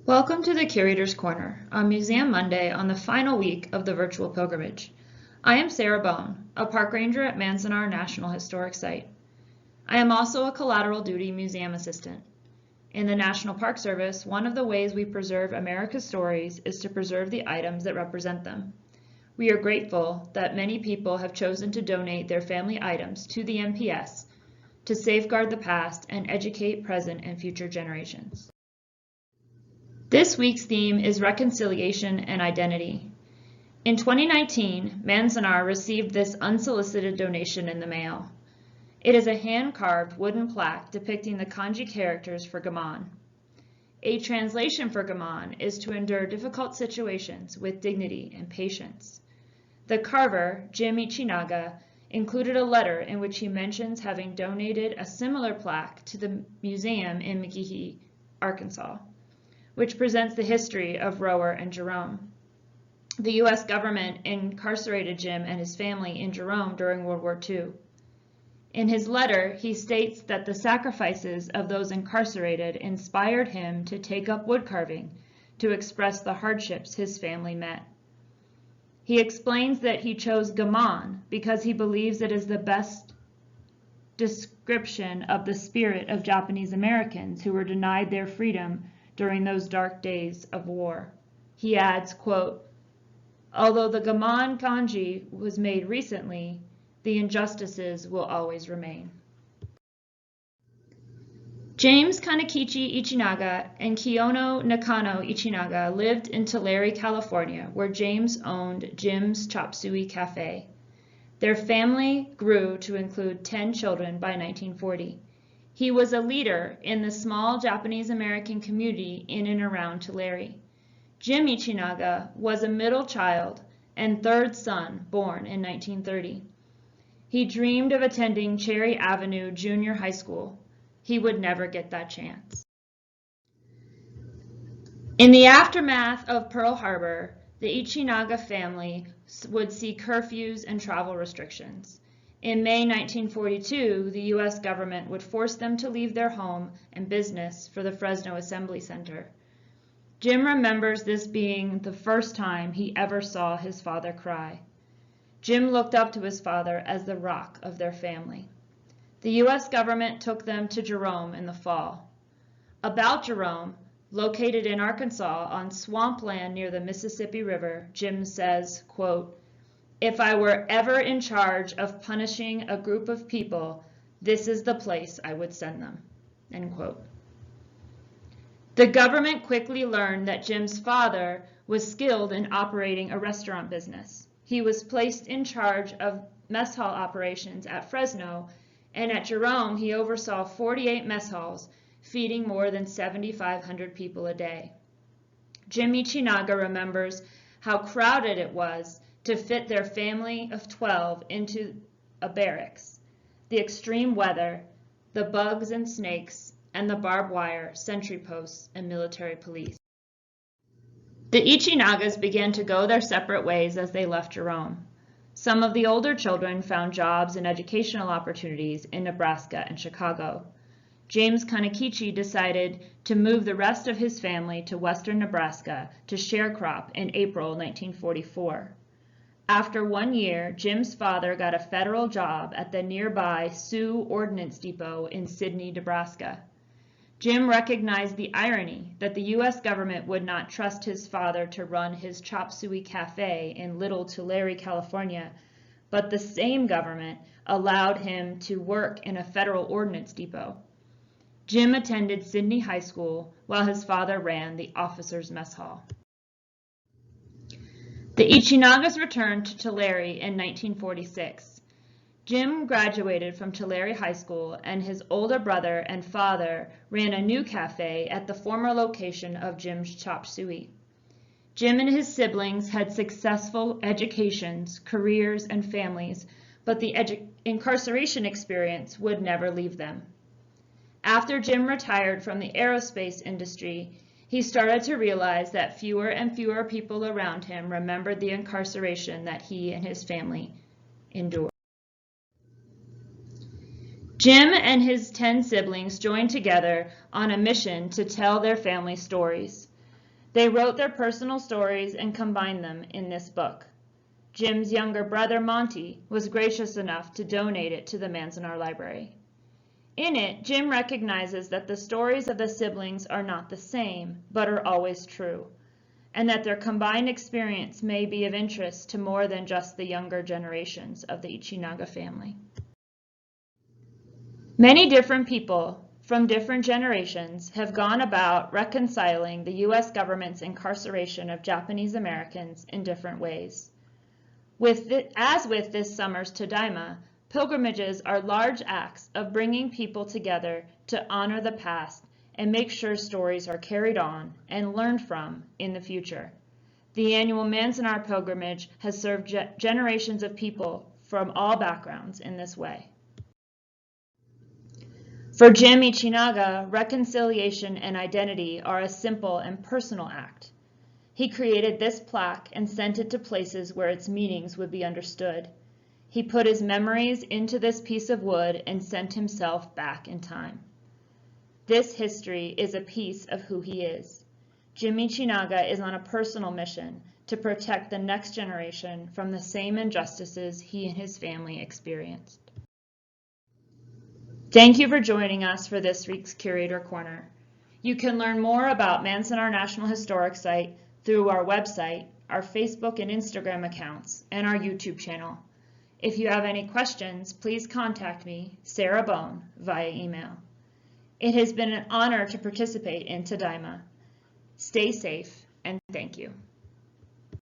Welcome to the Curator's Corner on Museum Monday on the final week of the virtual pilgrimage. I am Sarah Bone, a park ranger at Manzanar National Historic Site. I am also a collateral duty museum assistant. In the National Park Service, one of the ways we preserve America's stories is to preserve the items that represent them. We are grateful that many people have chosen to donate their family items to the NPS to safeguard the past and educate present and future generations. This week's theme is reconciliation and identity. In 2019, Manzanar received this unsolicited donation in the mail. It is a hand-carved wooden plaque depicting the kanji characters for gaman. A translation for gaman is to endure difficult situations with dignity and patience. The carver, Jim Ichinaga, included a letter in which he mentions having donated a similar plaque to the museum in McGehee, Arkansas, which presents the history of Rower and Jerome. The U.S. government incarcerated Jim and his family in Jerome during World War II. In his letter, he states that the sacrifices of those incarcerated inspired him to take up wood carving to express the hardships his family met. He explains that he chose gaman because he believes it is the best description of the spirit of Japanese Americans who were denied their freedom during those dark days of war. He adds, quote, "Although the gaman kanji was made recently, the injustices will always remain." James Kanekichi Ichinaga and Kiyono Nakano Ichinaga lived in Tulare, California, where James owned Jim's Chop Suey Cafe. Their family grew to include 10 children by 1940. He was a leader in the small Japanese American community in and around Tulare. Jim Ichinaga was a middle child and third son born in 1930. He dreamed of attending Cherry Avenue Junior High School. He would never get that chance. In the aftermath of Pearl Harbor, the Ichinaga family would see curfews and travel restrictions. In May 1942, the U.S. government would force them to leave their home and business for the Fresno Assembly Center. Jim remembers this being the first time he ever saw his father cry. Jim looked up to his father as the rock of their family. The U.S. government took them to Jerome in the fall. About Jerome, located in Arkansas on swampland near the Mississippi River, Jim says, quote, "If I were ever in charge of punishing a group of people, this is the place I would send them." End quote. The government quickly learned that Jim's father was skilled in operating a restaurant business. He was placed in charge of mess hall operations at Fresno, and at Jerome he oversaw 48 mess halls, feeding more than 7,500 people a day. Jim Ichinaga remembers how crowded it was to fit their family of 12 into a barracks. The extreme weather, the bugs and snakes, and the barbed wire, sentry posts, and military police. The Ichinagas began to go their separate ways as they left Jerome. Some of the older children found jobs and educational opportunities in Nebraska and Chicago. James Kanekichi decided to move the rest of his family to western Nebraska to sharecrop in April 1944. After 1 year, Jim's father got a federal job at the nearby Sioux Ordnance Depot in Sidney, Nebraska. Jim recognized the irony that the U.S. government would not trust his father to run his Chop Suey Cafe in Little Tulare, California, but the same government allowed him to work in a federal ordnance depot. Jim attended Sidney High School while his father ran the officers' mess hall. The Ichinagas returned to Tulare in 1946. Jim graduated from Tulare High School, and his older brother and father ran a new cafe at the former location of Jim's Chop Suey. Jim and his siblings had successful educations, careers, and families, but the incarceration experience would never leave them. After Jim retired from the aerospace industry, he started to realize that fewer and fewer people around him remembered the incarceration that he and his family endured. Jim and his 10 siblings joined together on a mission to tell their family stories. They wrote their personal stories and combined them in this book. Jim's younger brother, Monty, was gracious enough to donate it to the Manzanar Library. In it, Jim recognizes that the stories of the siblings are not the same, but are always true, and that their combined experience may be of interest to more than just the younger generations of the Ichinaga family. Many different people from different generations have gone about reconciling the U.S. government's incarceration of Japanese Americans in different ways. As with this summer's Tadaima, pilgrimages are large acts of bringing people together to honor the past and make sure stories are carried on and learned from in the future. The annual Manzanar pilgrimage has served generations of people from all backgrounds in this way. For Jim Ichinaga, reconciliation and identity are a simple and personal act. He created this plaque and sent it to places where its meanings would be understood. He put his memories into this piece of wood and sent himself back in time. This history is a piece of who he is. Jim Ichinaga is on a personal mission to protect the next generation from the same injustices he and his family experienced. Thank you for joining us for this week's Curator Corner. You can learn more about Manzanar National Historic Site through our website, our Facebook and Instagram accounts, and our YouTube channel. If you have any questions, please contact me, Sarah Bone, via email. It has been an honor to participate in Tadaima. Stay safe, and thank you.